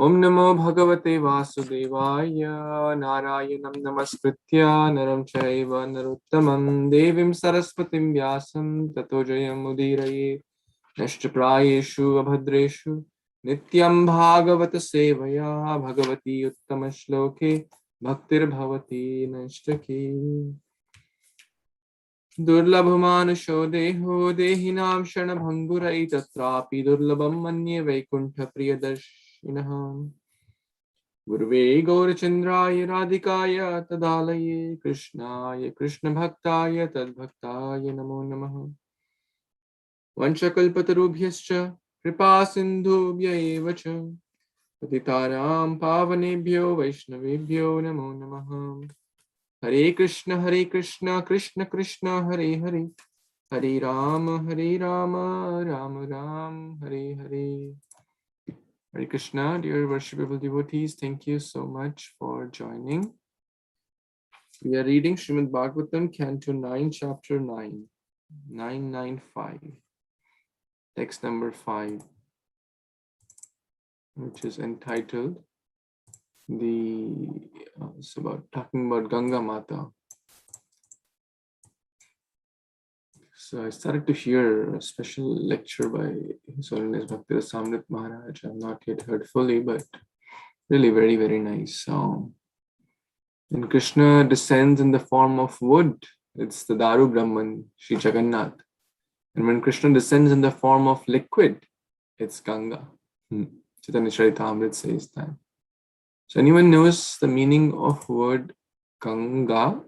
Om Namo Bhagavate Vasudevaya Narayanam Namaskritya Naram Chaiva Narottamam Devim Saraswatim Vyasam Tato Jayam Udiraye Nashtaprayeshu Abhadreshu Nityaṁ bhāgavata-sevayā Bhagavati Uttama Shloke Bhaktir Bhavati Nashtaki Durlabhamanusho Deho Dehinam Shanabhangurai Tatrapi Durlabham Manye Vaikuntha Priyadarshinaha Gurve Gaurachandraya Radhikaya Tadalaye Krishnaya Krishna Bhaktaya Tadbhaktaya Namo Namaha Vanchakalpatarubhyascha Kripa Sindhubhya eva cha Patitaram Pavanebhyo Vaishnavebhyo Namo Namaha Hare Kṛṣṇa Krishna Krishna Hare Hare Hare Rama Rama Rama Hare Hare. Hare Krishna, dear worshipable devotees, thank you so much for joining. We are reading Śrīmad-Bhāgavatam, Canto 9, Chapter 9, 995, text number 5, which is entitled it's about talking about Ganga Mata. So I started to hear a special lecture by His Holiness Bhakti-Rasamrit Maharaj. I've not yet heard fully, but really very, very nice. When Krishna descends in the form of wood, it's the Daru Brahman, Śrī Jagannath. And when Krishna descends in the form of liquid, it's Ganga. Chaitanya Caritāmṛta says that. So anyone knows the meaning of word Ganga?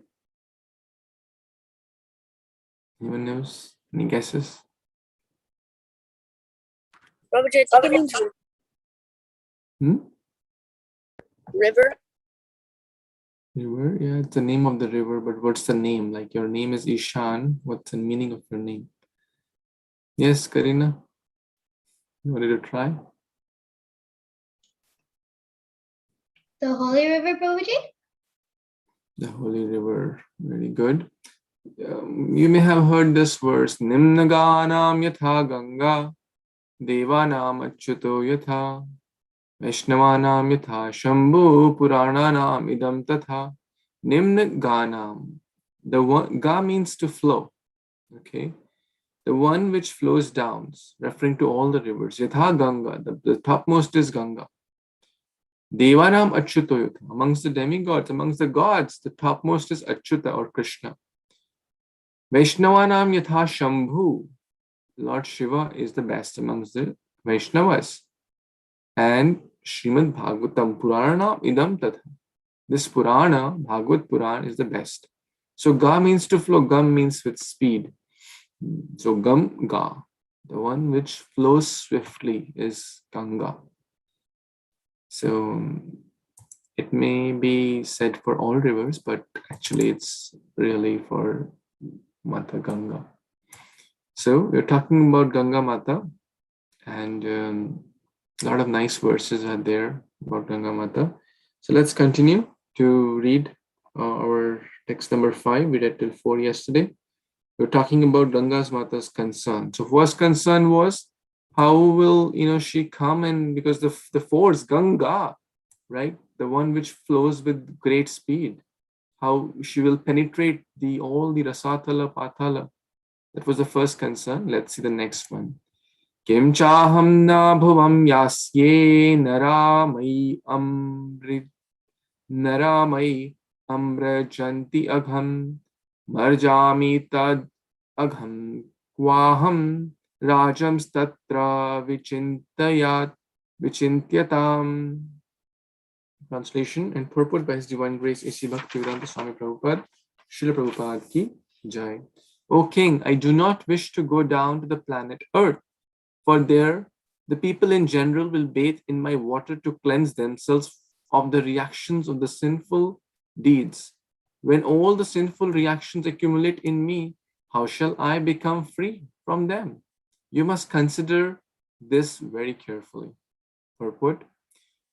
Anyone knows? Any guesses? River? River? Yeah, it's the name of the river, but what's the name? Like your name is Ishan. What's the meaning of your name? Yes, Karina? You wanted to try? The Holy River, Prabhuji? The Holy River. Very good. You may have heard this verse. Nimnaganam yatha Ganga Devanam achyuto yatha Vaishnavanam yatha Shambhu Purananam idam tatha. Nimnaganam. The one, Ga means to flow. Okay. The one which flows down, referring to all the rivers. Yatha Ganga. The topmost is Ganga. Devanam achyuto yatha. Amongst the demigods, amongst the gods, the topmost is Achyuta or Krishna. Vaishnavanam yatha Shambhu. Lord Shiva is the best amongst the Vaishnavas. And Śrīmad-Bhāgavatam Purana idam tatha. This Purana, Bhagavad Puran, is the best. So Ga means to flow. Gam means with speed. So Gam Ga, the one which flows swiftly, is Ganga. So it may be said for all rivers, but actually it's really for Mata Ganga. So we're talking about Ganga Mata, and a lot of nice verses are there about Ganga Mata. So let's continue to read our text number 5. We read till 4 yesterday. We're talking about Ganga's Mata's concern. So first concern was, how will she come? And because the force Ganga, right, the one which flows with great speed, how she will penetrate all the Rasatala, Patala. That was the first concern. Let's see the next one. Kim chaham na bhuvam yasye naramai amrajanti agham marjami tad agham kvaham rajam statra vichintyatam. Translation and purport by His Divine Grace A.C. Bhaktivedanta Swami Prabhupada, Srila Prabhupada ki Jai. O King, I do not wish to go down to the planet Earth, for there the people in general will bathe in my water to cleanse themselves of the reactions of the sinful deeds. When all the sinful reactions accumulate in me, how shall I become free from them? You must consider this very carefully. Purport.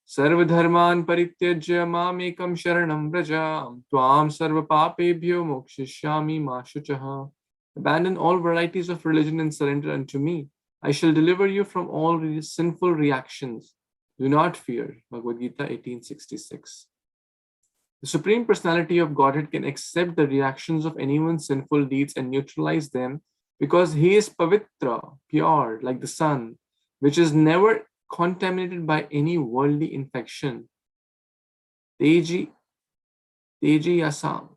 Sarvadharman parityajya mamekam sharanam vraja tvam sarva papebhyo mokshishyami ma shuchaha. Abandon all varieties of religion and surrender unto me. I shall deliver you from all sinful reactions. Do not fear. Bhagavad Gita 1866. The Supreme Personality of Godhead can accept the reactions of anyone's sinful deeds and neutralize them because he is pavitra, pure, like the sun, which is never contaminated by any worldly infection. Teji asam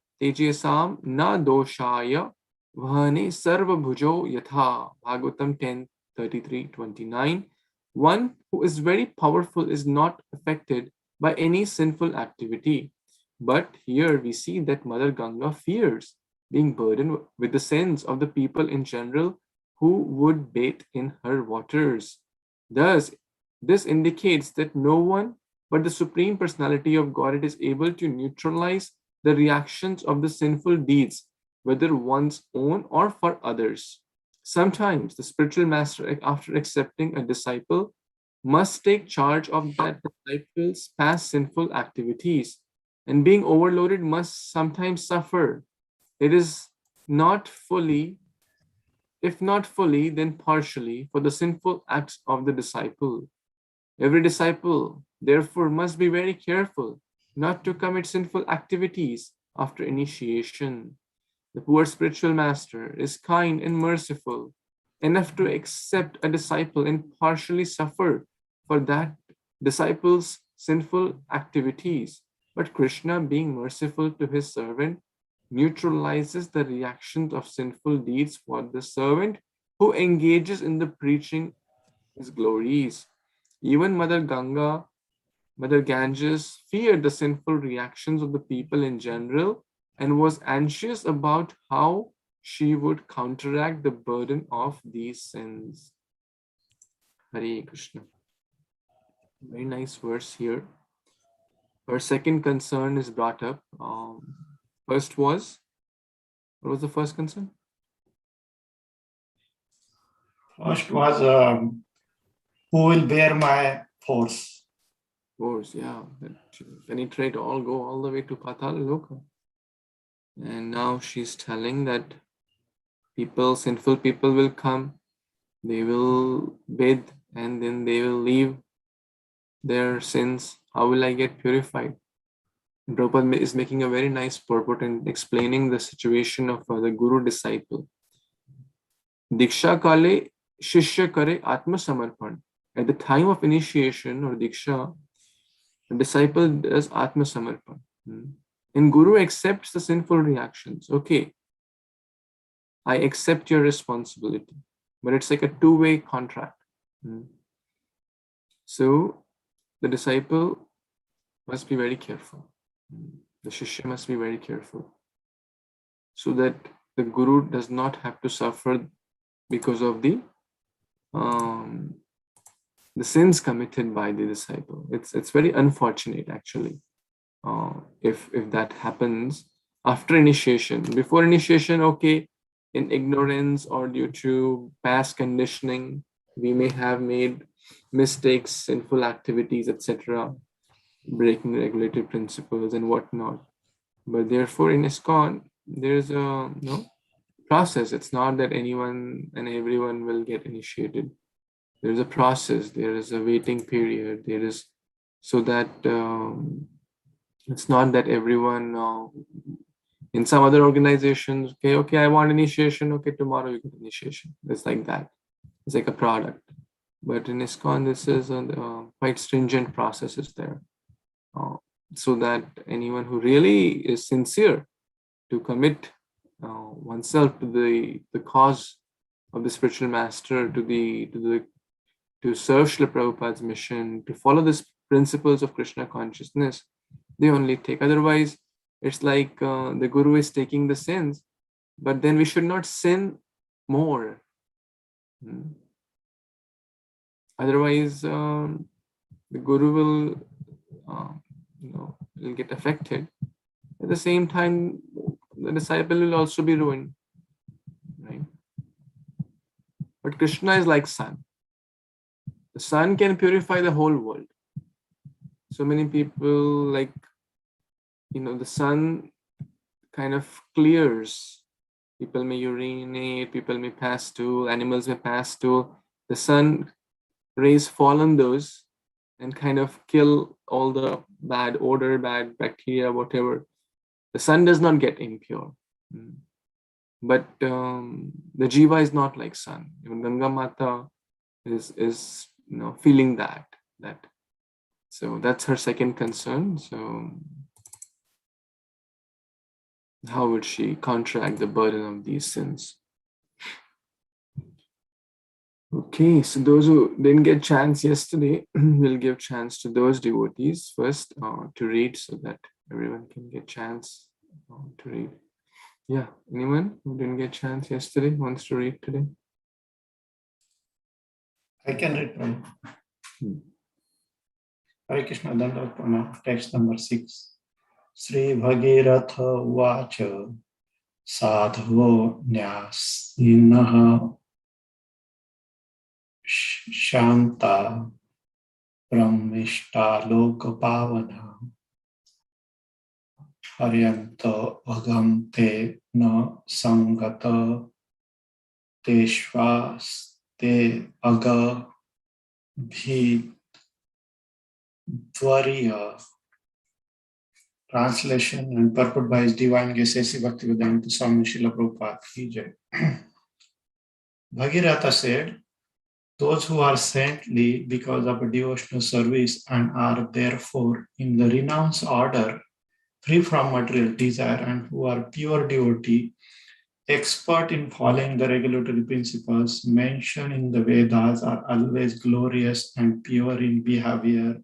na doshaya vahane sarva bhujo yatha. Bhagavatam 10:33-29. One who is very powerful is not affected by any sinful activity. But here we see that Mother Ganga fears being burdened with the sins of the people in general who would bathe in her waters. Thus, this indicates that no one but the Supreme Personality of Godhead is able to neutralize the reactions of the sinful deeds, whether one's own or for others. Sometimes the spiritual master, after accepting a disciple, must take charge of that disciple's past sinful activities, and being overloaded must sometimes suffer. It is not fully, if not fully, then partially, for the sinful acts of the disciple. Every disciple, therefore, must be very careful not to commit sinful activities after initiation. The poor spiritual master is kind and merciful enough to accept a disciple and partially suffer for that disciple's sinful activities. But Krishna, being merciful to his servant, neutralizes the reactions of sinful deeds for the servant who engages in the preaching his glories. Even Mother Ganges feared the sinful reactions of the people in general and was anxious about how she would counteract the burden of these sins. Hare Krishna. Very nice verse here. Her second concern is brought up. First was, what was the first concern? First was, who will bear my force? Force, yeah. That penetrate all, go all the way to Patala Loka. And now she's telling that sinful people will come, they will bathe, and then they will leave their sins. How will I get purified? And Prabhupada is making a very nice purport and explaining the situation of the guru disciple. Diksha kale shishya kare atma samarpan. At the time of initiation or diksha, the disciple does atma samarpan. And guru accepts the sinful reactions. Okay, I accept your responsibility, but it's like a two-way contract. So the disciple must be very careful. The shishya must be very careful so that the guru does not have to suffer because of the sins committed by the disciple. It's very unfortunate actually if that happens after initiation. Before initiation, okay, in ignorance or due to past conditioning, we may have made mistakes, sinful activities, etc., breaking regulated principles and whatnot. But therefore, in ISKCON, there's a process. It's not that anyone and everyone will get initiated. There's a process. There is a waiting period. There is, so that it's not that everyone. In some other organizations, okay, I want initiation. Okay, tomorrow you get initiation. It's like that. It's like a product. But in ISKCON, this is a quite stringent processes there. So that anyone who really is sincere to commit oneself to the cause of the spiritual master, to serve Srila Prabhupada's mission, to follow the principles of Krishna consciousness, they only take. Otherwise, it's like the guru is taking the sins, but then we should not sin more. Otherwise, the guru will get affected. At the same time, the disciple will also be ruined, right? But Krishna is like sun. The sun can purify the whole world. So many people, the sun kind of clears. People may urinate, people may pass stool, animals may pass stool. The sun rays fall on those, and kind of kill all the bad odor, bad bacteria, whatever. The sun does not get impure. But the jiva is not like sun. Even Ganga Mata is feeling that. So that's her second concern. So how would she counteract the burden of these sins? Okay, so those who didn't get chance yesterday, we'll give chance to those devotees first to read, so that everyone can get chance to read. Yeah, anyone who didn't get chance yesterday wants to read today? I can read one. Hare Kṛṣṇa Dandavapana, text number 6. Śrī Bhagīratha Uvacha Sadhavo Nyasinaha Shanta Brahmishta Lokapavana Haryanta Agamte Na Sangata Teshvaste Aga Bhidvariya. Translation and purport by His Divine Grace A.C. Bhaktivedanta Swami Srila Prabhupada Ki Jai. Bhagirata said, those who are saintly because of a devotional service and are therefore in the renounced order, free from material desire, and who are pure devotee, expert in following the regulatory principles mentioned in the Vedas, are always glorious and pure in behavior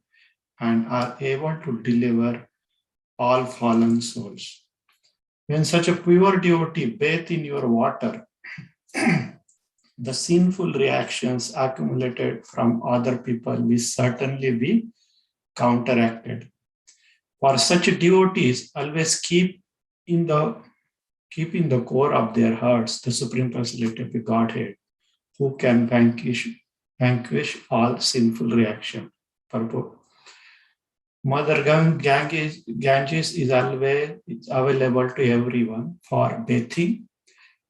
and are able to deliver all fallen souls. When such a pure devotee bathe in your water, the sinful reactions accumulated from other people will certainly be counteracted. For such devotees, always keep in the core of their hearts the Supreme Personality of the Godhead, who can vanquish all sinful reaction. Purport. Mother Ganges is always available to everyone for bathing.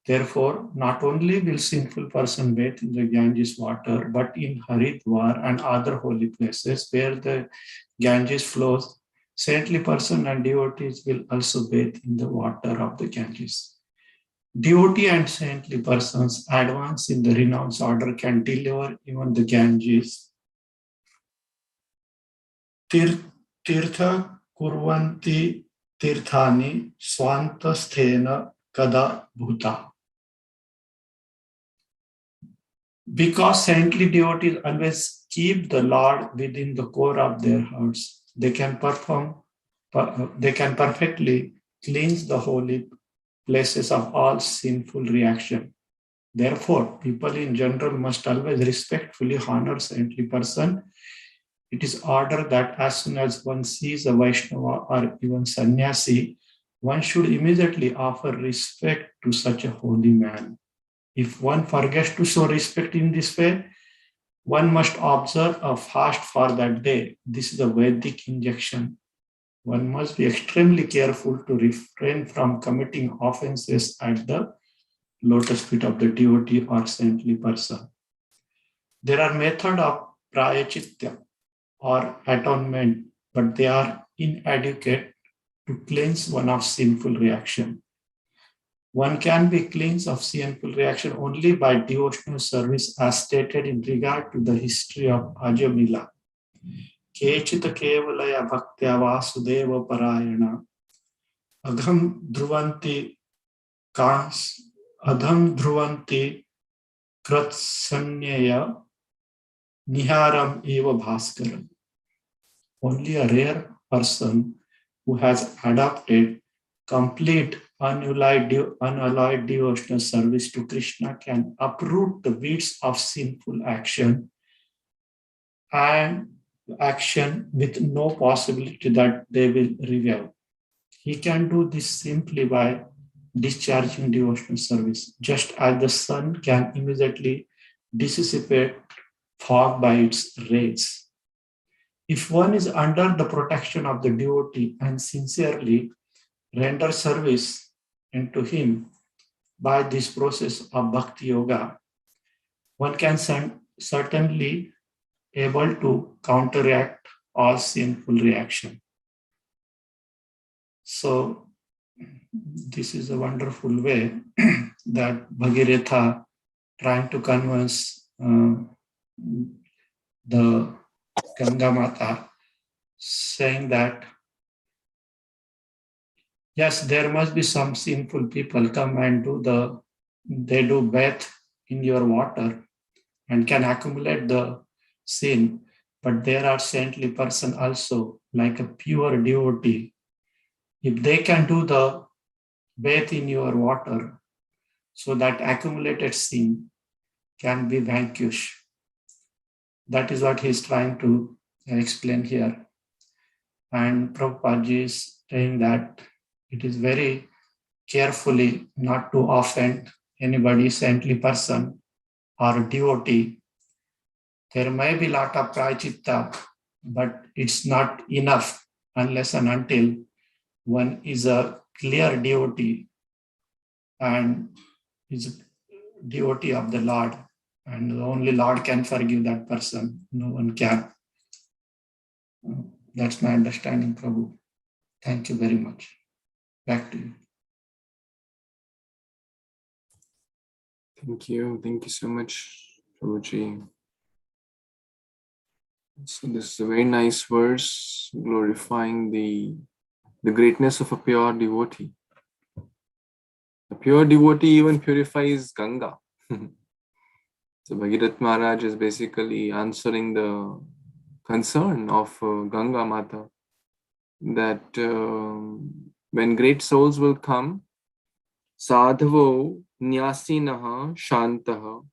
Therefore, not only will sinful person bathe in the Ganges water, but in Haridwar and other holy places where the Ganges flows, saintly person and devotees will also bathe in the water of the Ganges. Devotee and saintly persons advance in the renounced order can deliver even the Ganges. Tirtha kurvanti tirthani swanta sthena kada bhuta. Because saintly devotees always keep the Lord within the core of their hearts, they can perfectly cleanse the holy places of all sinful reaction. Therefore, people in general must always respectfully honor saintly person. It is ordered that as soon as one sees a Vaishnava or even sannyasi, one should immediately offer respect to such a holy man. If one forgets to show respect in this way, one must observe a fast for that day. This is a Vedic injunction. One must be extremely careful to refrain from committing offenses at the lotus feet of the devotee or saintly person. There are methods of prayachitya or atonement, but they are inadequate to cleanse one of sinful reaction. One can be cleansed of sinful reaction only by devotional service as stated in regard to the history of Ajamila. Kechita kevalaya bhaktya vasudeva parayana adham dhruvanti kratsanyaya niharam eva bhaskaram. Only a rare person who has adopted complete unalloyed devotional service to Krishna can uproot the weeds of sinful action with no possibility that they will revive. He can do this simply by discharging devotional service, just as the sun can immediately dissipate fog by its rays. If one is under the protection of the devotee and sincerely render service into him by this process of bhakti yoga, one can certainly able to counteract all sinful reaction. So this is a wonderful way that Bhagirath trying to convince the Ganga Mata, saying that yes, there must be some sinful people come and they do bath in your water and can accumulate the sin, but there are saintly person also, like a pure devotee. If they can do the bath in your water, so that accumulated sin can be vanquished. That is what he's trying to explain here. And Prabhupada ji is saying that it is very carefully not to offend anybody, saintly person or devotee. There may be a lot of prayachitta, but it's not enough unless and until one is a clear devotee and is a devotee of the Lord. And only Lord can forgive that person. No one can. That's my understanding, Prabhu. Thank you very much. Back to you. Thank you. Thank you so much, Prabhuji. So this is a very nice verse glorifying the greatness of a pure devotee. A pure devotee even purifies Ganga. So Bhagirath Maharaj is basically answering the concern of Ganga Mata that when great souls will come, sadhavo nyasinaha shantaha,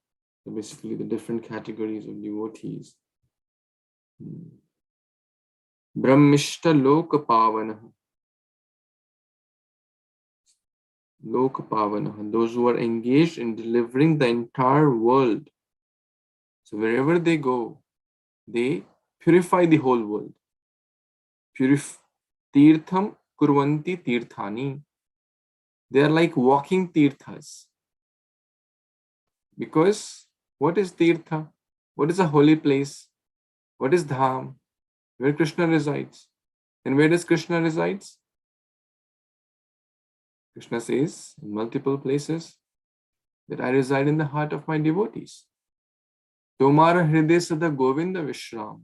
so basically the different categories of devotees. Brahmishta lokapavanaha, lokapavanaha, those who are engaged in delivering the entire world. So wherever they go, they purify the whole world. Tirtham kurvanti tirthani. They are like walking tirthas. Because what is tirtha? What is a holy place? What is dham? Where Krishna resides. And where does Krishna resides? Krishna says in multiple places that I reside in the heart of my devotees. Tomara hriday sada govinda vishram.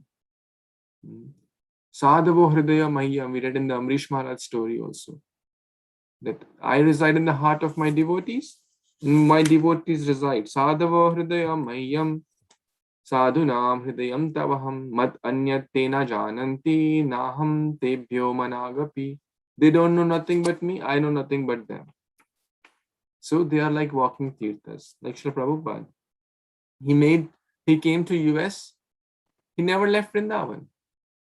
Sadhavo hridaya mahyam. We read in the Amrish Maharaj story also. That I reside in the heart of my devotees. My devotees reside. Sadhavo hridaya mahyam. Sadhunam hridayam tavaham. Mat anyat tena jananti. Naham tebhyo managapi. They don't know nothing but me. I know nothing but them. So they are like walking tirthas. Like Srila Prabhupada. He came to US. He never left Vrindavan.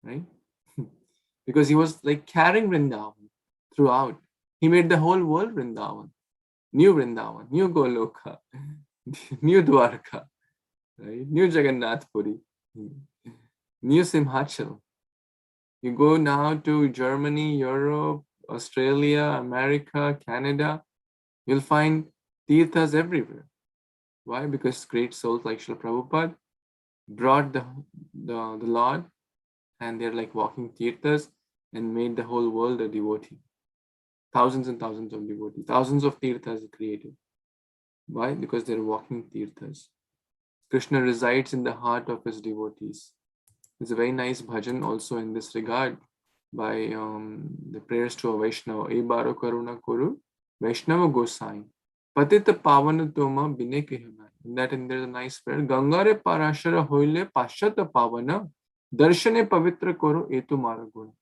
Right? Because he was like carrying Vrindavan throughout. He made the whole world Vrindavan. New Vrindavan, new Goloka, new Dwarka, right? New Jagannath Puri, new Simhachal. You go now to Germany, Europe, Australia, America, Canada, you'll find tirthas everywhere. Why? Because great souls like Srila Prabhupada brought the Lord, and they're like walking tirthas and made the whole world a devotee. Thousands and thousands of devotees, thousands of tirthas created. Why? Because they're walking tirthas. Krishna resides in the heart of his devotees. There's a very nice bhajan also in this regard by the prayers to a Vaishnava. E baro karuna kuru Vaishnava Gosai. Patita pavana toma bine kehana. In that, and there's a nice prayer. Gangare parashara hoile pashata pavana. Darshane pavitra koro etu maraguna.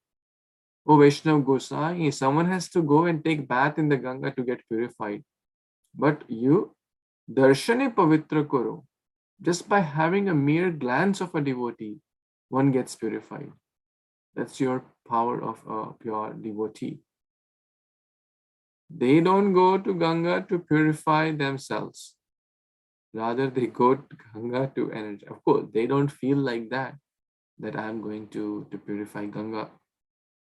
Oh Vaishnav Gosai, someone has to go and take bath in the Ganga to get purified. But you, darshane pavitra koro. Just by having a mere glance of a devotee, one gets purified. That's your power of a pure devotee. They don't go to Ganga to purify themselves. Rather, they go to Ganga to energy. Of course, they don't feel like that I'm going to purify Ganga.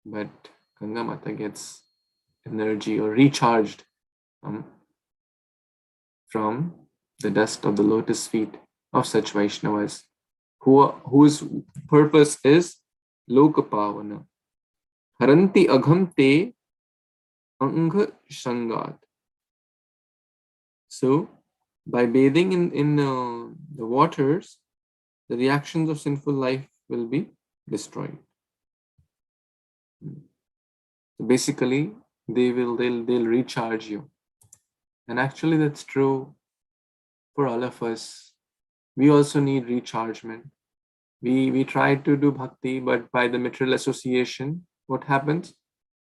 But Ganga Mata gets energy or recharged from the dust of the lotus feet of such Vaishnavas whose purpose is Lokapavana. Haranti agham te anga shangat. So, by bathing in the waters, the reactions of sinful life will be destroyed. So basically, they'll recharge you. And actually, that's true for all of us. We also need rechargement. We try to do bhakti, but by the material association, what happens?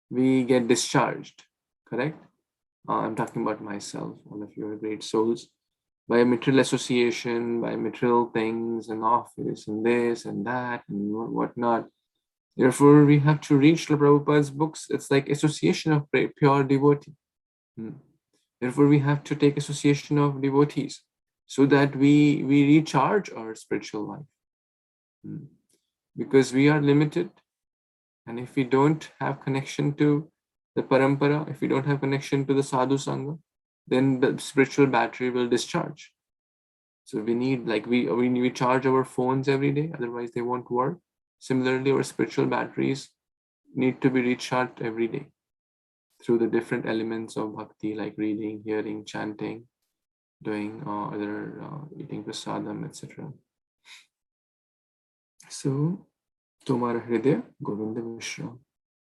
We get discharged, correct? I'm talking about myself. All of you are great souls. By material association, by material things and office and this and that and whatnot. Therefore, we have to reach Srila Prabhupada's books. It's like association of pure devotee. Therefore, we have to take association of devotees so that we recharge our spiritual life. Because we are limited. And if we don't have connection to the parampara, if we don't have connection to the sadhu sangha, then the spiritual battery will discharge. So we need, like we charge our phones every day, otherwise they won't work. Similarly, our spiritual batteries need to be recharged every day through the different elements of bhakti, like reading, hearing, chanting, doing eating prasadam, etc. So, Tomara Hridaya Govinda Mishra.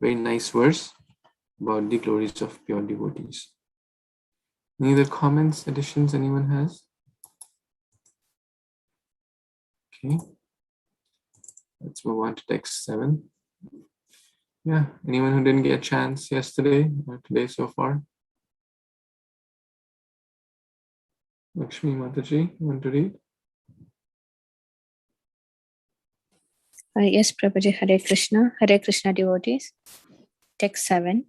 Very nice verse about the glories of pure devotees. Any other comments, additions anyone has? Okay. Let's move on to text 7. Yeah, anyone who didn't get a chance yesterday or today so far? Lakshmi Mataji, you want to read? Yes, Prabhuji. Hare Kṛṣṇa devotees. Text 7.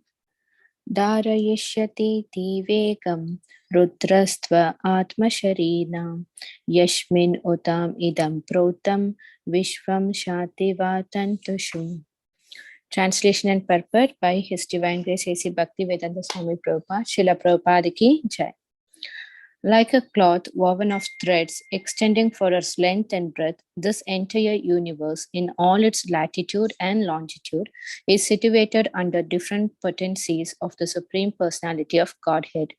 Dharayishyati tivekam rudrastva atmasharinam yashmin utam idam protam vishvam shativatantushu. Translation and purport by His Divine Grace A.C. Bhaktivedanta Swami Prabhupada, Srila Prabhupada ki Jai. Like a cloth woven of threads extending for its length and breadth, this entire universe in all its latitude and longitude is situated under different potencies of the Supreme Personality of Godhead.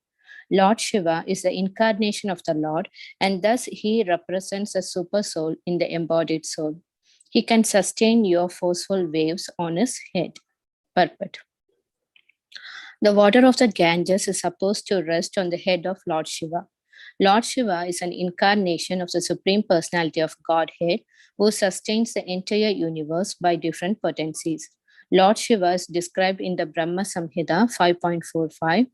Lord Shiva is the incarnation of the Lord, and thus he represents a super soul in the embodied soul. He can sustain your forceful waves on his head. Purport. The water of the Ganges is supposed to rest on the head of Lord Shiva. Lord Shiva is an incarnation of the Supreme Personality of Godhead who sustains the entire universe by different potencies. Lord Shiva is described in the Brahma Samhita 5.45.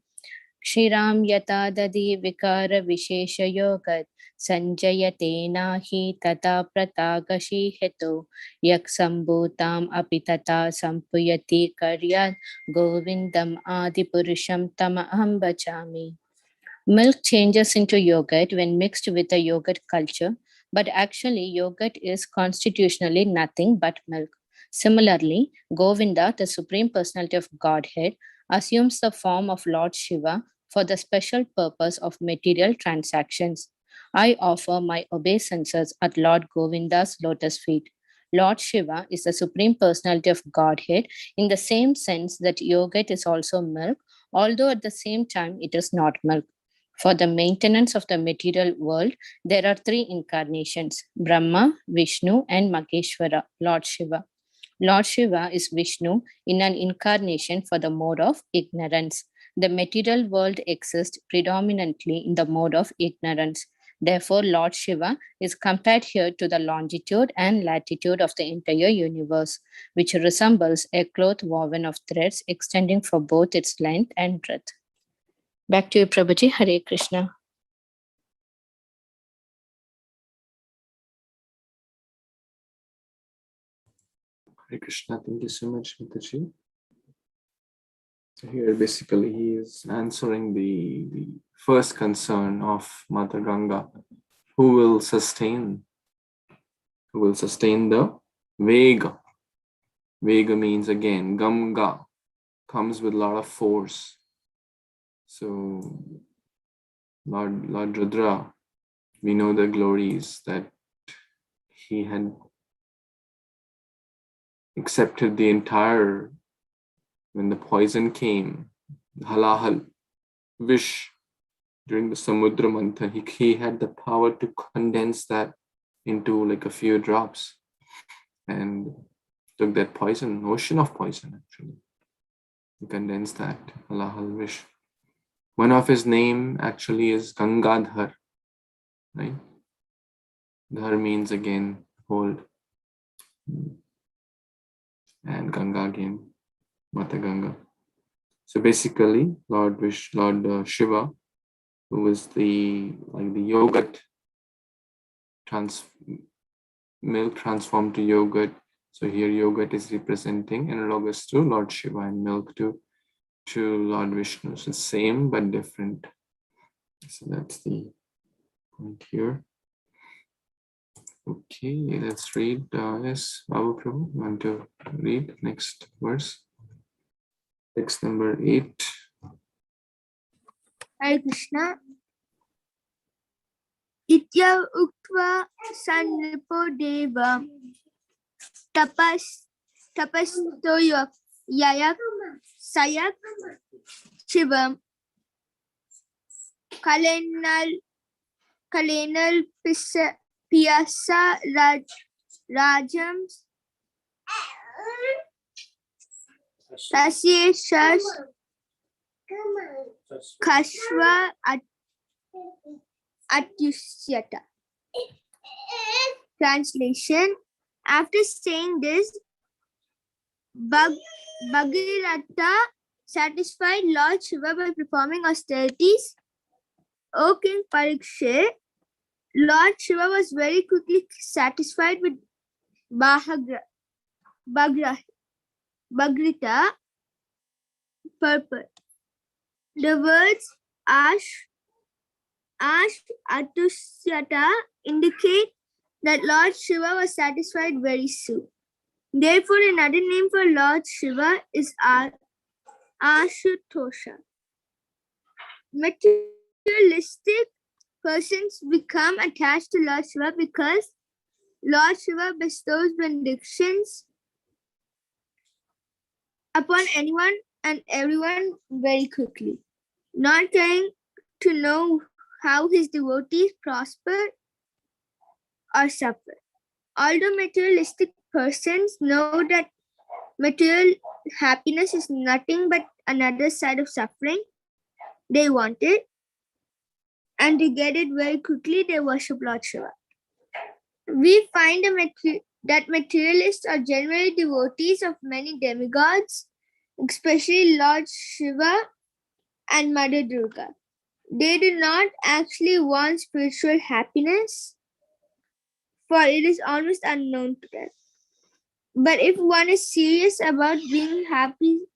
Kshiram yata dadi vikara vishesha yogat sanjayate nahi tata pratagashi heto yak sambhutam apitata sampuyati karyat govindam adipurusham tama aham bachami. Milk changes into yogurt when mixed with a yogurt culture, but actually yogurt is constitutionally nothing but milk. Similarly, Govinda, the Supreme Personality of Godhead, assumes the form of Lord Shiva for the special purpose of material transactions. I offer my obeisances at Lord Govinda's lotus feet. Lord Shiva is the Supreme Personality of Godhead in the same sense that yogurt is also milk, although at the same time it is not milk. For the maintenance of the material world, there are 3 incarnations, Brahma, Vishnu, and Maheshwara, Lord Shiva. Lord Shiva is Vishnu in an incarnation for the mode of ignorance. The material world exists predominantly in the mode of ignorance. Therefore, Lord Shiva is compared here to the longitude and latitude of the entire universe, which resembles a cloth woven of threads extending for both its length and breadth. Back to you, Prabhuji. Hare Kṛṣṇa. Hare Krishna, thank you so much, Mataji. So here basically he is answering the first concern of Mata Ganga, who will sustain the Vega. Vega means again, Ganga, comes with a lot of force. So Lord Rudra, we know the glories that he had accepted the entire, when the poison came, the halahal, vish, during the Samudra Manthan, he had the power to condense that into like a few drops and took that poison, ocean of poison actually, he condensed that, halahal vish. One of his name actually is Gangadhar, right? Dhar means again hold, and Ganga again, Mata Ganga. So basically, Lord Shiva, who was the yogurt, milk transformed to yogurt. So here yogurt is representing analogous to Lord Shiva, and milk to Lord Vishnu. So same but different. So that's the point here. Okay, let's read. Yes, Mahāprabhu, want to read next verse? Text number 8. Hare Krishna. Itya uktva sanripo deva tapasto yayak sayak shivam kalenal piyasa rajam tasye shash kashva atyusyata. Translation. After saying this, Bhagavata satisfied Lord Shiva by performing austerities. O King Parikshit, Lord Shiva was very quickly satisfied with Bhagrita purpose. The words Ash Atusyata indicate that Lord Shiva was satisfied very soon. Therefore, another name for Lord Shiva is Ashutosha. Materialistic persons become attached to Lord Shiva because Lord Shiva bestows benedictions upon anyone and everyone very quickly, not trying to know how his devotees prosper or suffer. Although materialistic persons know that material happiness is nothing but another side of suffering, they want it, and to get it very quickly, they worship Lord Shiva. We find that materialists are generally devotees of many demigods, especially Lord Shiva and Mother Durga. They do not actually want spiritual happiness, for it is almost unknown to them. But if one is serious about being happy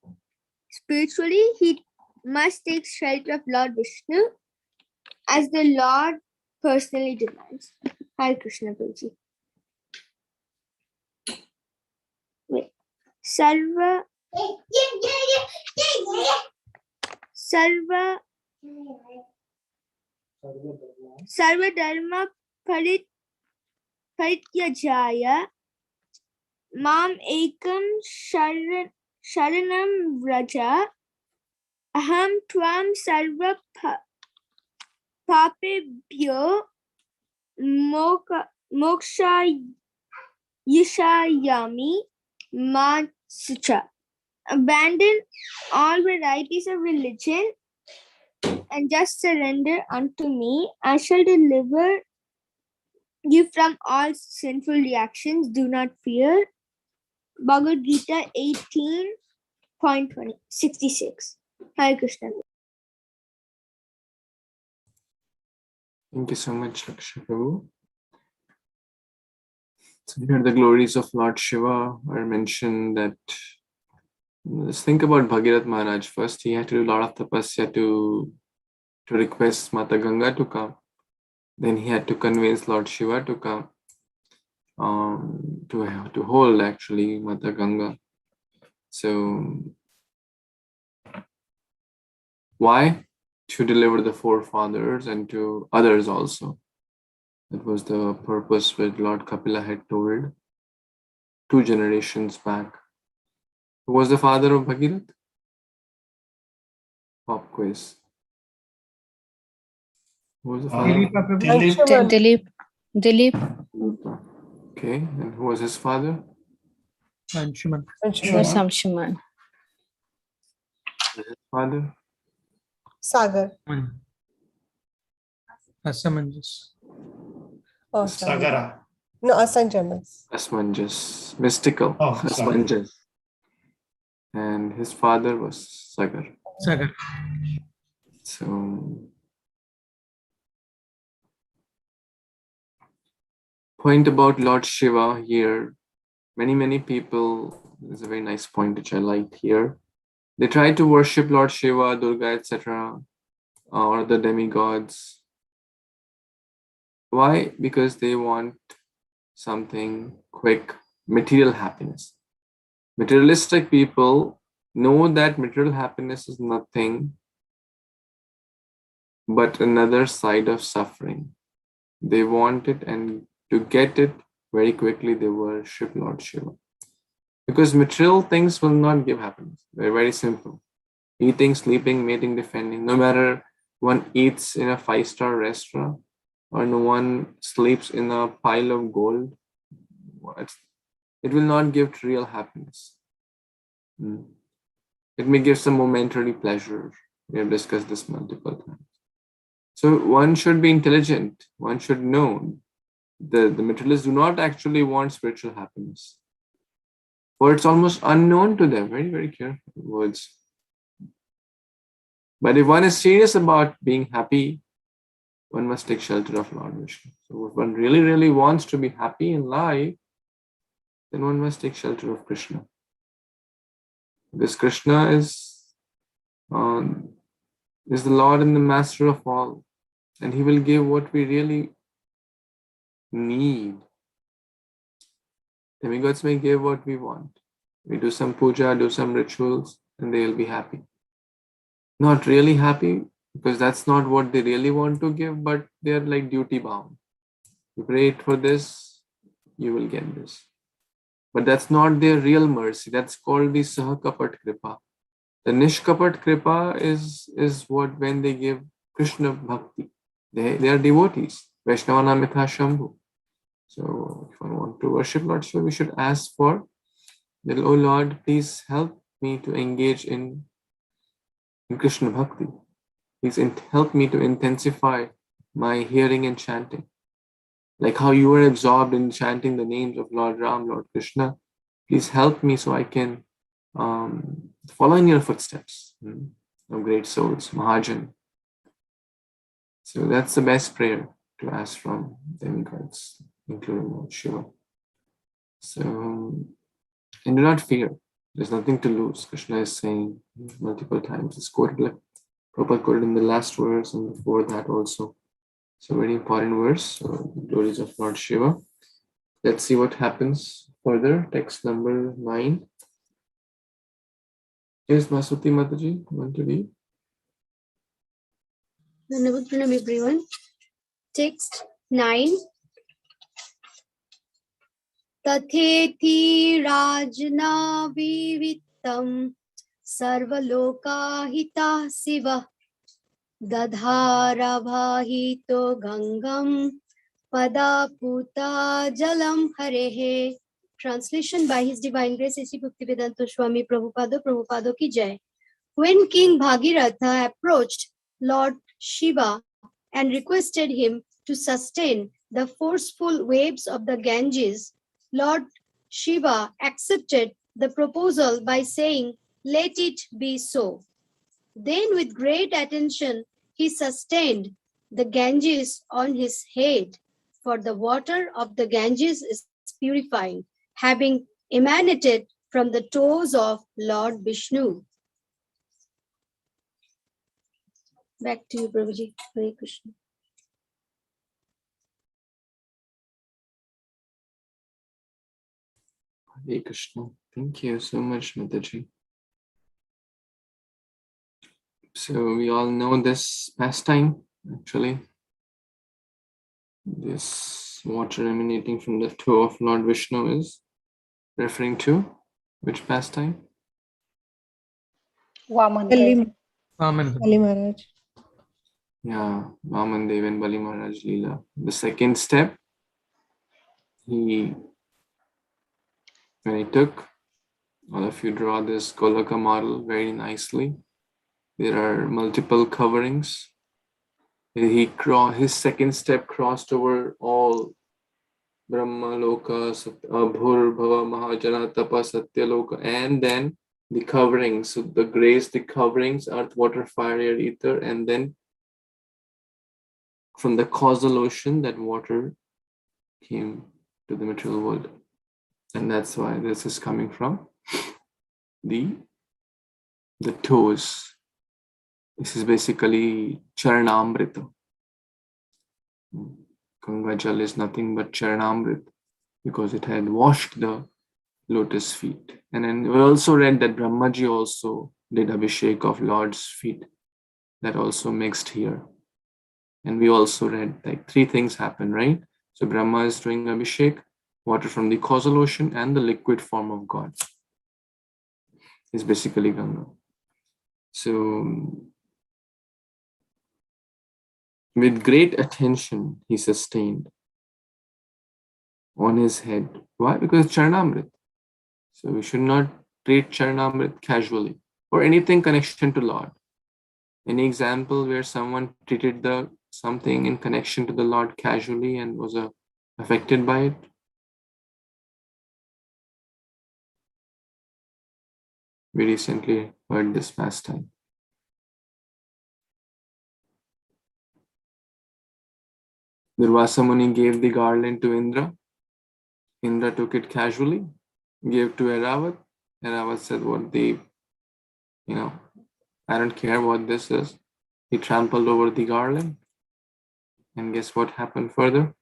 spiritually, he must take shelter of Lord Vishnu, as the Lord personally demands. Hare Kṛṣṇa Prabhuji. Wait. Sarva dharma parityajaya mam ekam sharanam vraja aham tvam sarva papebhyo moksha yishayami matsucha. Abandon all varieties of religion and just surrender unto me. I shall deliver you from all sinful reactions. Do not fear. Bhagavad Gita 18.66. Hare Kṛṣṇa. Thank you so much, Laksha Prabhu. So here the glories of Lord Shiva are mentioned. That let's think about Bhagirath Maharaj. First, he had to do a lot of tapasya to request Mata Ganga to come. Then he had to convince Lord Shiva to come to hold actually Mata Ganga. So why? To deliver the forefathers and to others also. That was the purpose which Lord Kapila had told 2 generations back. Who was the father of Bhagirath? Pop quiz. Who was the father? Dilip. Dilip. Okay, and who was his father? Aṁśumān. That's Aṁśumān. His father? Sagar. Asamanjas. Oh, sorry. Sagara. No, Asanjamas. Asmanjas. Mystical. Oh, sorry. Asmanjas. And his father was Sagar. Sagar. So, point about Lord Shiva here. Many people, there's a very nice point which I liked here. They try to worship Lord Shiva, Durga, etc. Or the demigods. Why? Because they want something quick, material happiness. Materialistic people know that material happiness is nothing but another side of suffering. They want it, and to get it very quickly, they worship Lord Shiva. Because material things will not give happiness. They're very simple. Eating, sleeping, mating, defending. No matter one eats in a 5-star restaurant or no one sleeps in a pile of gold, it will not give real happiness. It may give some momentary pleasure. We have discussed this multiple times. So one should be intelligent. One should know the materialists do not actually want spiritual happiness. For it's almost unknown to them. Very, very careful words. But if one is serious about being happy, one must take shelter of Lord Vishnu. So if one really, really wants to be happy in life, then one must take shelter of Krishna. Because Krishna is the Lord and the Master of all. And He will give what we really need. Demigods may give what we want. We do some puja, do some rituals, and they will be happy. Not really happy, because that's not what they really want to give, but they're like duty bound. You pray for this, you will get this. But that's not their real mercy. That's called the Sahakapat Kripa. The Nishkapat Kripa is what when they give Krishna Bhakti. They are devotees. Vaishnavana Mitha Shambhu. So if one want to worship Lord Shiva, we should ask for that, oh Lord, please help me to engage in Krishna Bhakti. Please help me to intensify my hearing and chanting. Like how you were absorbed in chanting the names of Lord Ram, Lord Krishna. Please help me so I can follow in your footsteps of great souls, Mahajan. So that's the best prayer to ask from demigods, including Lord Shiva. So, and do not fear. There's nothing to lose. Krishna is saying multiple times. It's quoted, like Prabhupada quoted in the last verse and before that also. So very important verse. So glories of Lord Shiva. Let's see what happens further. Text number 9. Yes, Masuti Mataji, want to read? Namaskar everyone. Text 9. Tatheti rajna vivittam sarvalokahita siva dadhara bhahito gangam padaputa jalam harehe. Translation by His Divine Grace A.C. Bhaktivedanta Swami Prabhupada ki jai. When King Bhagiratha approached Lord Shiva and requested him to sustain the forceful waves of the Ganges, Lord Shiva accepted the proposal by saying, "Let it be so." Then with great attention, he sustained the Ganges on his head, for the water of the Ganges is purifying, having emanated from the toes of Lord Vishnu. Back to you, Prabhuji. Hare Kṛṣṇa. Hare Krishna. Thank you so much, Mataji. So we all know this pastime, actually. This water emanating from the toe of Lord Vishnu is referring to which pastime? Bali Amen. Maharaj. Yeah, Vaman Dev and Bali Maharaj Leela. The second step, when he took, all of you draw this Golaka model very nicely. There are multiple coverings. His second step crossed over all Brahma Loka, Abhur, Bhava, Mahajana, Tapa, Satya Loka, and then the coverings. So the grace, the coverings, earth, water, fire, air, ether, and then from the causal ocean, that water came to the material world. And that's why this is coming from the toes. This is basically Charnamrita. Ganga Jal is nothing but Charnamrita because it had washed the lotus feet. And then we also read that Brahmaji also did Abhishek of Lord's feet. That also mixed here. And we also read like three things happen, right? So Brahma is doing Abhishek, water from the causal ocean, and the liquid form of God is basically Ganga. So with great attention, he sustained on his head. Why? Because it's Charnamrit. So we should not treat Charnamrit casually or anything connection to Lord. Any example where someone treated something in connection to the Lord casually and was affected by it? We recently heard this pastime. Durvasa Muni gave the garland to Indra. Indra took it casually, gave to Airavat. Airavat said, I don't care what this is. He trampled over the garland. And guess what happened further?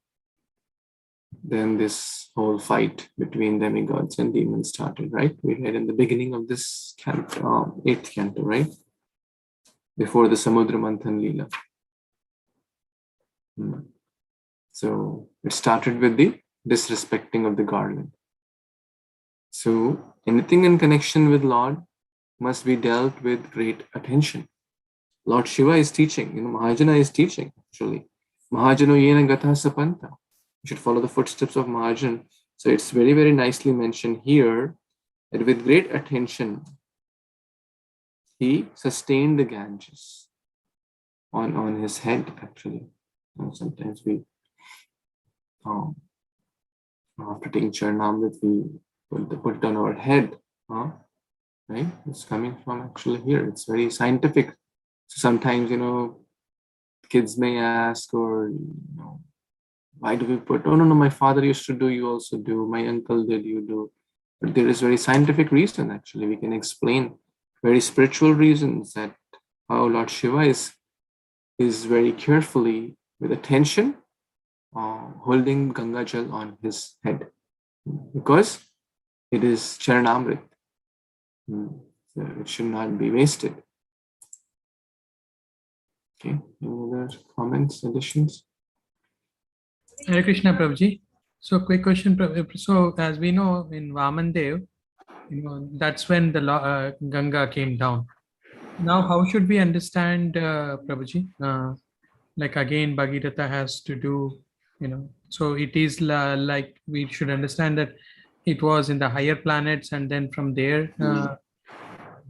Then this whole fight between demigods and demons started, right? We read in the beginning of this canto, 8th canto, right? Before the Samudra Manthan Leela. So it started with the disrespecting of the garland. So anything in connection with Lord must be dealt with great attention. Lord Shiva is teaching, Mahajana is teaching, actually. Mahajano yena gatha sapanta. You should follow the footsteps of Mahajan. So it's very, very nicely mentioned here that with great attention, he sustained the Ganges on his head, actually. Sometimes we, after taking Charnamrit, we put it on our head. Right? It's coming from actually here. It's very scientific. So sometimes, kids may ask, or, why do we put, oh, no, my father used to do, you also do, my uncle did, you do. But there is very scientific reason, actually. We can explain very spiritual reasons that how Lord Shiva is very carefully, with attention, holding Ganga Jal on his head. Because it is Charanamrit. So it should not be wasted. Okay, any other comments, additions? Hare Krishna, Prabhuji. So, quick question. So, as we know, in Vaman Dev, that's when the Ganga came down. Now, how should we understand, Prabhuji? Like again, Bhagavata has to do, so it is like we should understand that it was in the higher planets, and then from there,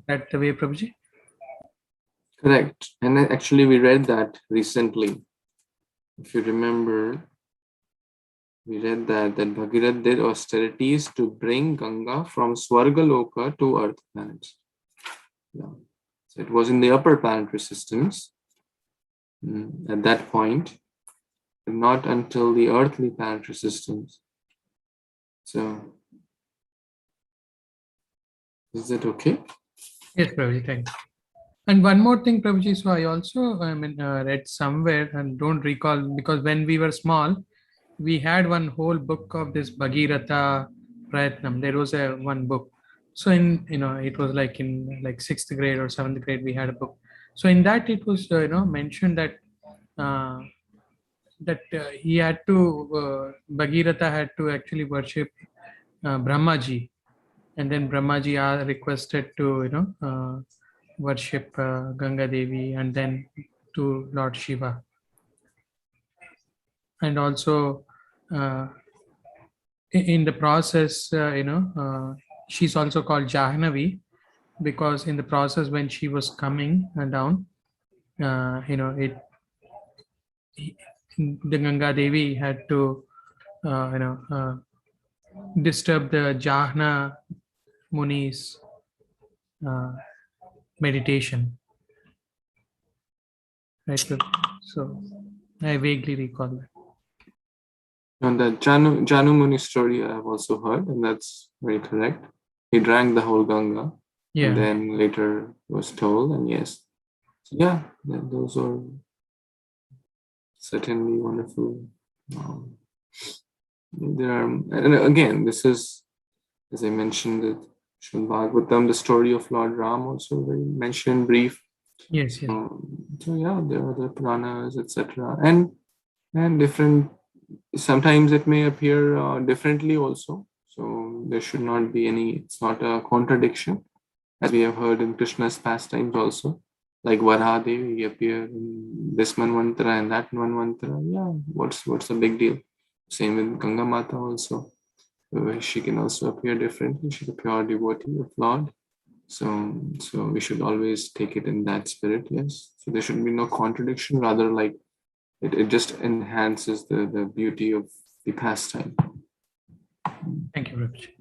that the way, Prabhuji? Correct. And actually, we read that recently. If you remember, we read that Bhagirath did austerities to bring Ganga from Swarga Loka to Earth planets. Yeah. So it was in the upper planetary systems at that point, but not until the earthly planetary systems. So, is that okay? Yes, Prabhuji, thank you. And one more thing, Prabhuji, so I also read somewhere and don't recall, because when we were small, we had one whole book of this Bhagirata Prayatnam. There was one book. So it was like in 6th grade or 7th grade, we had a book. So in that it was, mentioned that that he had to, Bhagirata had to actually worship Brahmaji, and then Brahmaji requested to, worship Ganga Devi, and then to Lord Shiva. And also in the process, she's also called Jahnavi, because in the process when she was coming down, the Ganga Devi had to, disturb the Jahna Muni's meditation. Right. So I vaguely recall that. And that Janu Muni story I have also heard, and that's very correct. He drank the whole Ganga, Yeah. and then later was told, and yes. So yeah, those are certainly wonderful. There are, and again, this is, as I mentioned, the Śrīmad-Bhāgavatam, the story of Lord Ram, also very mentioned in brief. Yes. Yes. So yeah, there are the Puranas, etc., and different. Sometimes it may appear differently also. So there should not be any. It's not a contradiction, as we have heard in Krishna's pastimes also. Like Varahadevi appear in this Manvantara and that Manvantara. Yeah, what's the big deal? Same with Ganga Mata also. She can also appear differently. She's a pure devotee of Lord. So we should always take it in that spirit, yes. So there should be no contradiction, rather like it just enhances the beauty of the pastime. Thank you, Prabhuji.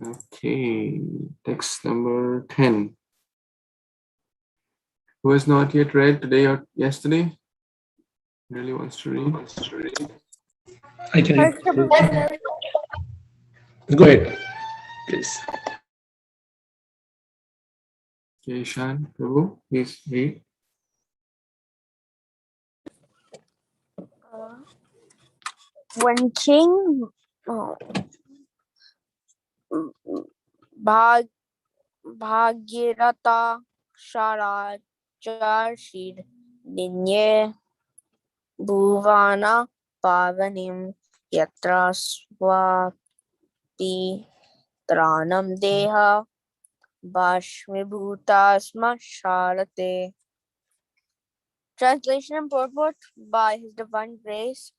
Okay, text number 10. Who has not yet read today or yesterday? Really wants to read? I can read. Go ahead, please. Okay, Shan, Prabhu, please read. When King Bhagirata Sharachashid Ninye Bhuvana Pavanim Yatra Swati Tranam Deha Bhashmibhutasma Sharate. Translation and purport by His Divine Grace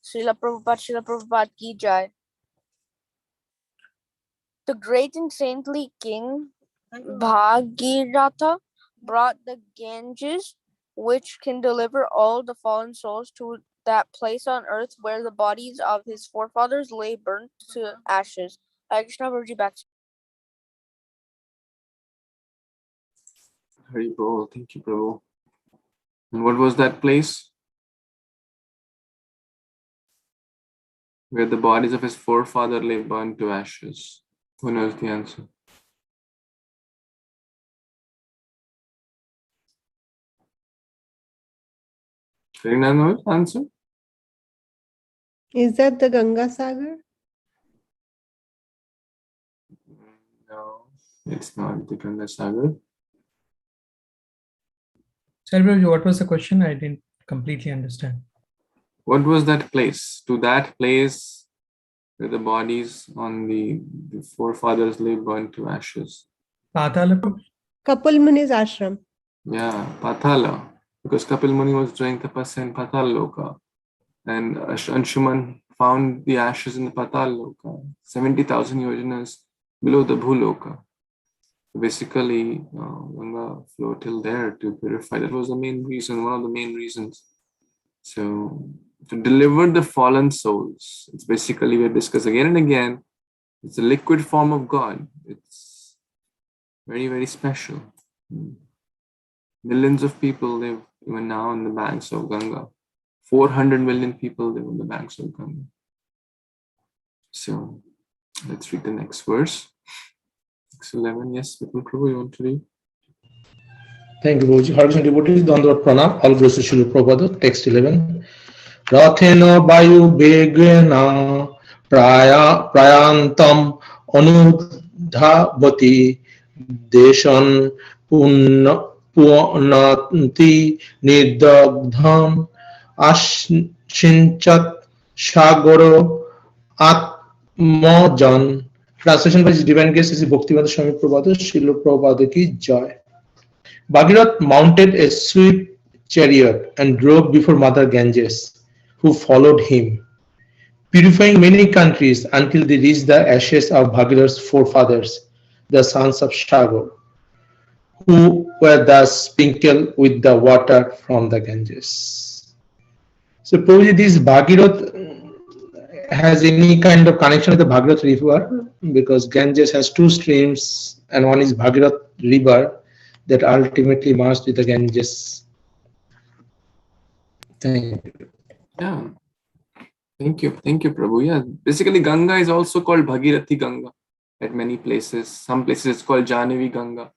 Srila Prabhupada Ki Jai. The great and saintly king Bhagirata brought the Ganges, which can deliver all the fallen souls, to that place on earth where the bodies of his forefathers lay burnt to ashes. Hare Kṛṣṇa, Prabhuji, back to you. Hari Bol, thank you, Prabhu. And what was that place? Where the bodies of his forefather lay burned to ashes. Who knows the answer? Karina knows the answer? Is that the Ganga Sagar? No, it's not the Ganga Sagar. Sorry, Prabhuji, what was the question? I didn't completely understand. What was that place? To that place where the bodies on the forefathers lay burnt to ashes. Patala, Prabhuji? Kapil Muni's ashram. Yeah, Patala. Because Kapil Muni was doing tapasya in Patal Loka. And Aṁśumān found the ashes in the Patal Loka, 70,000 yojanas below the Bhuloka. Basically, Ganga flowed till there to purify. That was the main reason, one of the main reasons. So, to deliver the fallen souls, it's basically, we discuss again and again, it's a liquid form of God. It's very, very special. Millions of people live even now on the banks of Ganga. 400 million people live on the banks of Ganga. So, let's read the next verse. 11, yes, Prabhu, you want to read? Thank you, Prabhuji. Hare Kṛṣṇa devotees, Dandavad Pranam. All glories to Śrīla Prabhupada. Text 11. Rathena Vayu Begena Prayantam Anudhavati Deshan Punati Nidagdham Ashinchat Shagoro Atmajan. Translation by His Divine Grace is Bhaktivedanta Swami Prabhupada, Srila Prabhupada ki Jai. Bhagirath mounted a swift chariot and drove before Mother Ganges, who followed him, purifying many countries until they reached the ashes of Bhagirath's forefathers, the sons of Sagar, who were thus sprinkled with the water from the Ganges. So probably this Bhagirath has any kind of connection with the Bhagirath river, because Ganges has two streams and one is Bhagirath river that ultimately merged with the Ganges. Thank you. Yeah. Thank you, Prabhu. Yeah, basically Ganga is also called Bhagirathi Ganga at many places. Some places it's called Jahnavi Ganga.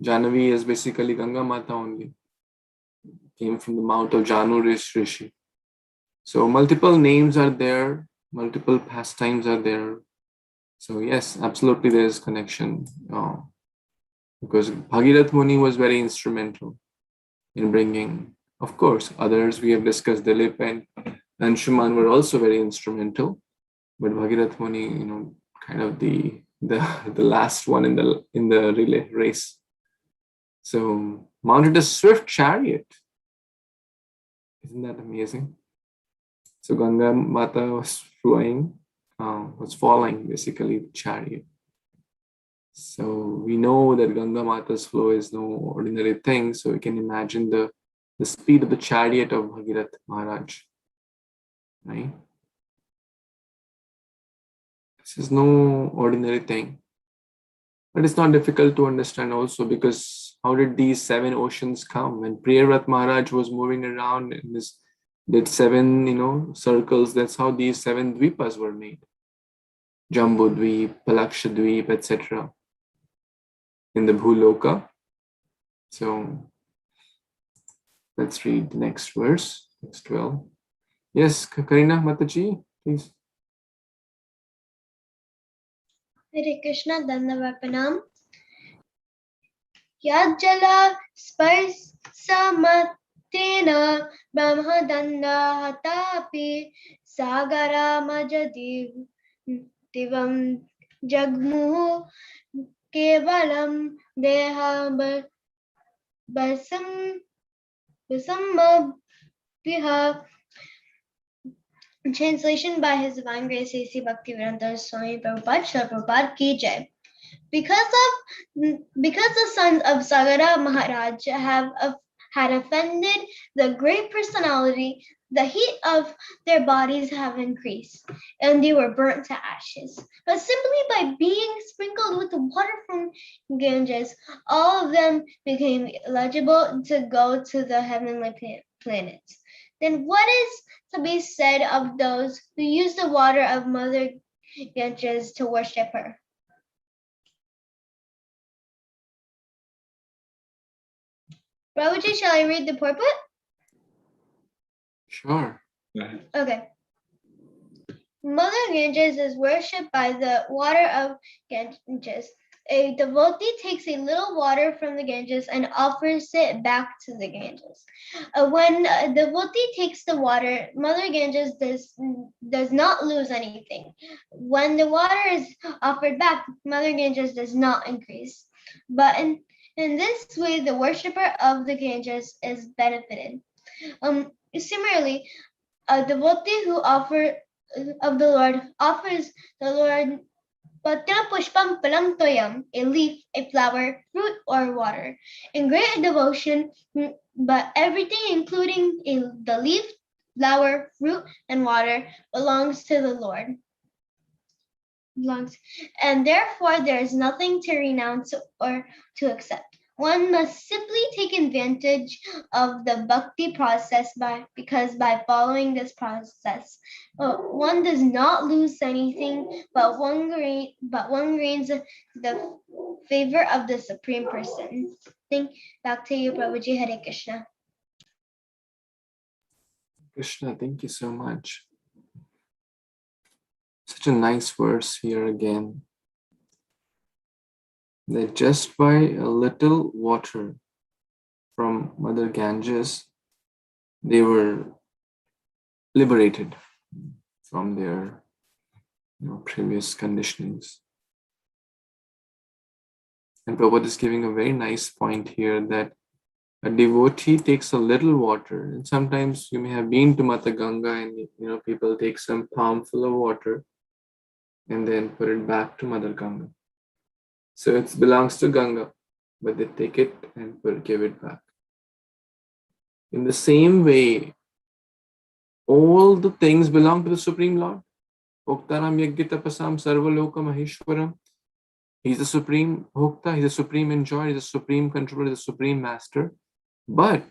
Jahnavi is basically Ganga Mata only. Came from the mouth of Janu Rishi. So multiple names are there, multiple pastimes are there. So yes, absolutely there is connection. Because Bhagirath Muni was very instrumental in bringing, of course, others we have discussed, Dilip and Aṁśumān were also very instrumental, but Bhagirath Muni, kind of the last one in the relay race. So mounted a swift chariot. Isn't that amazing? So Ganga Mata was falling basically the chariot. So we know that Ganga Mata's flow is no ordinary thing. So we can imagine the speed of the chariot of Bhagirath Maharaj. Right? This is no ordinary thing. But it's not difficult to understand also, because how did these 7 oceans come? When Priyavrat Maharaj was moving around in this, did 7, circles, that's how these 7 dvipas were made. Jambudvip, Palakshadvip, etc. in the Bhuloka. So let's read the next verse, next 12. Yes, Karina Mataji, please. Hare Krishna, Dandavarpanam. Yajjala sparsamatena brahmadanda hatapi sagara majadivam jagmuhu kevalam deha basamabhiha. Translation by His Divine Grace A.C. Bhaktivedanta Swami Prabhupada, Srila Prabhupada ki Jai. Because the sons of Sagara Maharaj had offended the great personality, the heat of their bodies have increased, and they were burnt to ashes. But simply by being sprinkled with the water from Ganges, all of them became eligible to go to the heavenly planets. Then what is to be said of those who use the water of Mother Ganges to worship her? Prabhuji, shall I read the purport? Sure. Okay. Mother Ganges is worshipped by the water of Ganges. A devotee takes a little water from the Ganges and offers it back to the Ganges. When a devotee takes the water, Mother Ganges does not lose anything. When the water is offered back, Mother Ganges does not increase. But in this way, the worshipper of the Ganges is benefited. Similarly, a devotee who offers the Lord Patra Pushpam Palam Toyam, a leaf, a flower, fruit, or water, in great devotion, but everything including the leaf, flower, fruit, and water belongs to the Lord. And therefore there is nothing to renounce or to accept. One must simply take advantage of the bhakti process because by following this process, one does not lose anything, but one gains the favor of the Supreme Person. Back to you, Prabhuji. Hare Krishna. Krishna, thank you so much. Such a nice verse here again. That just by a little water, from Mother Ganges, they were liberated from their previous conditionings. And Prabhupada is giving a very nice point here that a devotee takes a little water, and sometimes you may have been to Mata Ganga and people take some palm full of water and then put it back to Mother Ganga. So it belongs to Ganga, but they take it and give it back. In the same way, all the things belong to the Supreme Lord. Oktaram Yajnatapasam Sarvaloka Maheshwaram. He's the supreme Bhokta, he's the supreme enjoyer, he's the supreme controller, he's the supreme master. But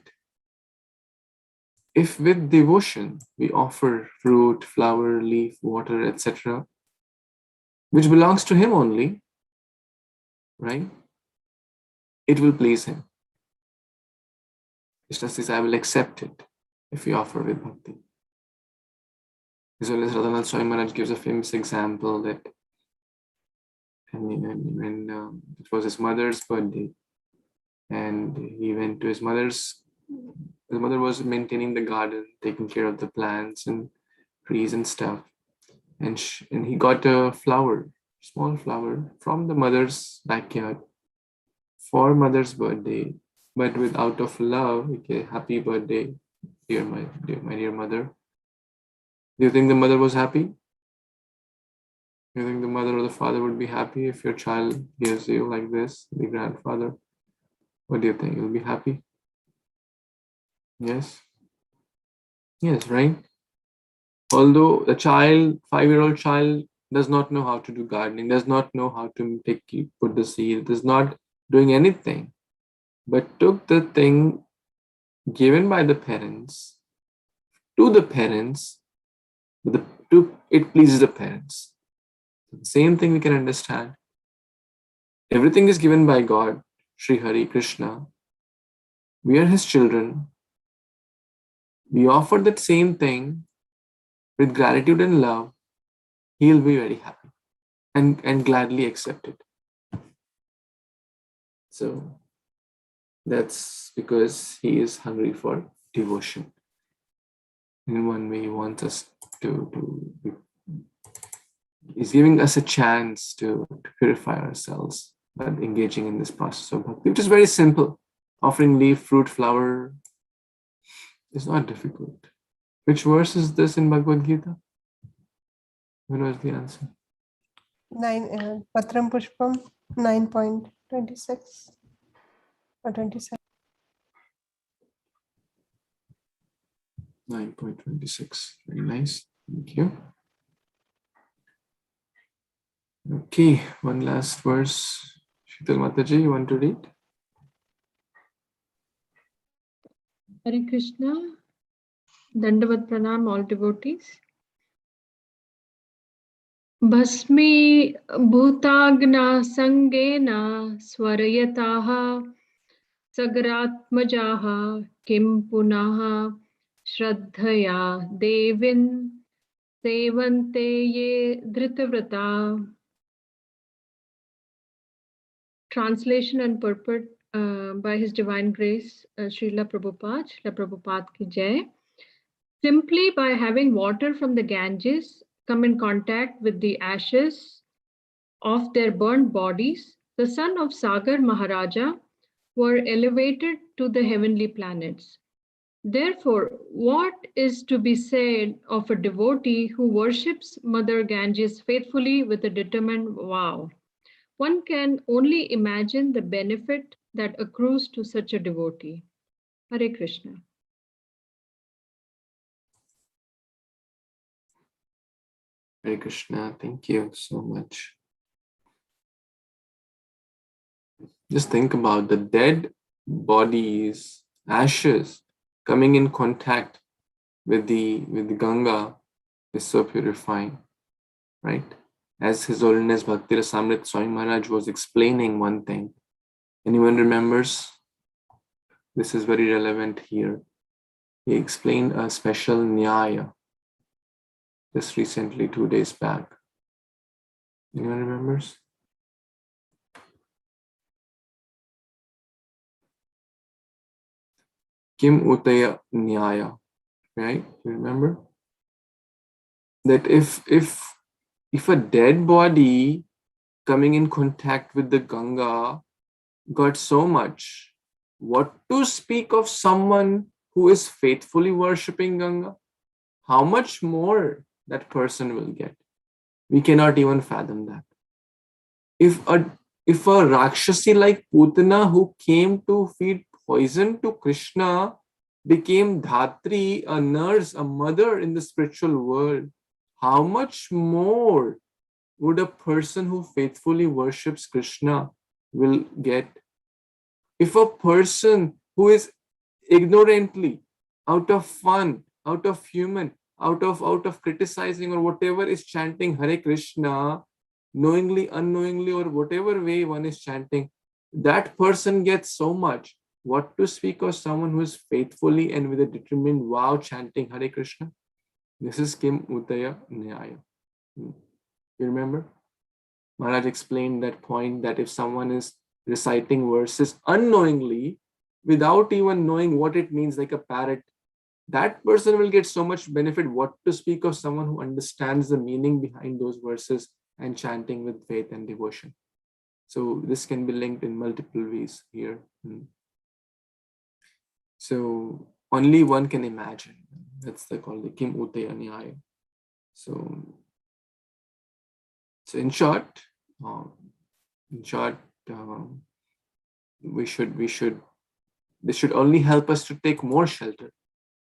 if with devotion we offer fruit, flower, leaf, water, etc., which belongs to him only, right? It will please him. Krishna says, I will accept it if we offer with bhakti. As well as Radhanath Swami Maharaj gives a famous example that when it was his mother's birthday, and he went to his mother was maintaining the garden, taking care of the plants and trees and stuff, and he got a flower, small flower, from the mother's backyard for mother's birthday, but with out of love, okay, happy birthday, my dear mother. Do you think the mother was happy? Do you think the mother or the father would be happy if your child gives you like this, the grandfather? What do you think? You'll be happy? Yes? Yes, right? Although the child, 5-year-old child, does not know how to do gardening, does not know how to put the seed, is not doing anything, but took the thing given by the parents to the parents, it pleases the parents. The same thing we can understand. Everything is given by God, Sri Hare Kṛṣṇa. We are his children. We offer that same thing with gratitude and love. He'll be very happy and gladly accept it. So that's because he is hungry for devotion. In one way, he wants us he's giving us a chance to purify ourselves by engaging in this process of bhakti, which is very simple. Offering leaf, fruit, flower is not difficult. Which verse is this in Bhagavad Gita? What was the answer? 9 Patram Pushpam 9.26 or 27. 9.26. Very nice. Thank you. Okay, one last verse. Shital Mataji, you want to read? Hare Krishna, Dandavat Pranam, all devotees. Bhasmi bhutagna sangena swarayataha sagaratmajaha kim punaha shraddhaya devin sevante ye dhritavrata. Translation and purport by His Divine Grace, Srila Prabhupada, Srila Prabhupada ki Jai. Simply by having water from the Ganges come in contact with the ashes of their burnt bodies, the son of Sagar Maharaja were elevated to the heavenly planets. Therefore, what is to be said of a devotee who worships Mother Ganges faithfully with a determined vow? One can only imagine the benefit that accrues to such a devotee. Hare Krishna. Hare Krishna, thank you so much. Just think about the dead bodies, ashes coming in contact with the Ganga is so purifying, right? As His Holiness Bhakti Rasamrita Swami Maharaj was explaining one thing. Anyone remembers? This is very relevant here. He explained a special nyaya just recently, 2 days back. Anyone remembers? Kim Utaya Nyaya, right? You remember? That if a dead body coming in contact with the Ganga got so much, what to speak of someone who is faithfully worshipping Ganga? How much more that person will get? We cannot even fathom that. If a Rakshasi like Putana, who came to feed poison to Krishna, became Dhatri, a nurse, a mother in the spiritual world, how much more would a person who faithfully worships Krishna will get? If a person who is ignorantly, out of fun, out of human, out of criticizing or whatever, is chanting Hare Kṛṣṇa, knowingly, unknowingly, or whatever way one is chanting, that person gets so much. What to speak of someone who is faithfully and with a determined vow chanting Hare Kṛṣṇa? This is Kim Utaya Nyaya. You remember? Maharaj explained that point, that if someone is reciting verses unknowingly, without even knowing what it means, like a parrot, that person will get so much benefit. What to speak of someone who understands the meaning behind those verses and chanting with faith and devotion? So this can be linked in multiple ways here. So only one can imagine. That's called the Kim Utaya Nyaya. So in short, this should only help us to take more shelter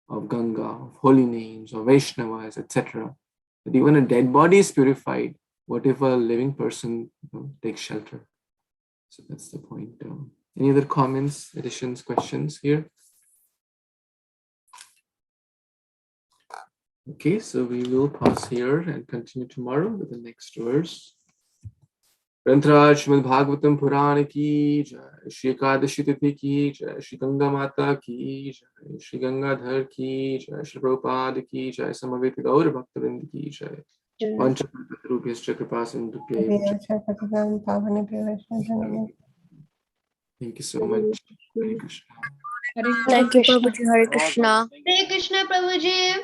of Ganga, of holy names, of Vaishnavas, etc. That even a dead body is purified. What if a living person takes shelter? So that's the point. Any other comments, additions, questions here? Okay, so we will pause here and continue tomorrow with the next verse. Śrīmad-Bhāgavatam Purana ki jai, Śrī Caitanya ki jai, Śrī Ganga Mata ki jai, Śrī Gangadhar ki jai, Śrī Prabhupada ki jai, Samaveta Gaur Bhaktavrind ki jai. Panchakalpatarubhyascha kripasindubhyaiva. Thank you so much. Hare Kṛṣṇa. Thank you, Prabhuji. Hare Krishna. Hare Krishna, Prabhuji.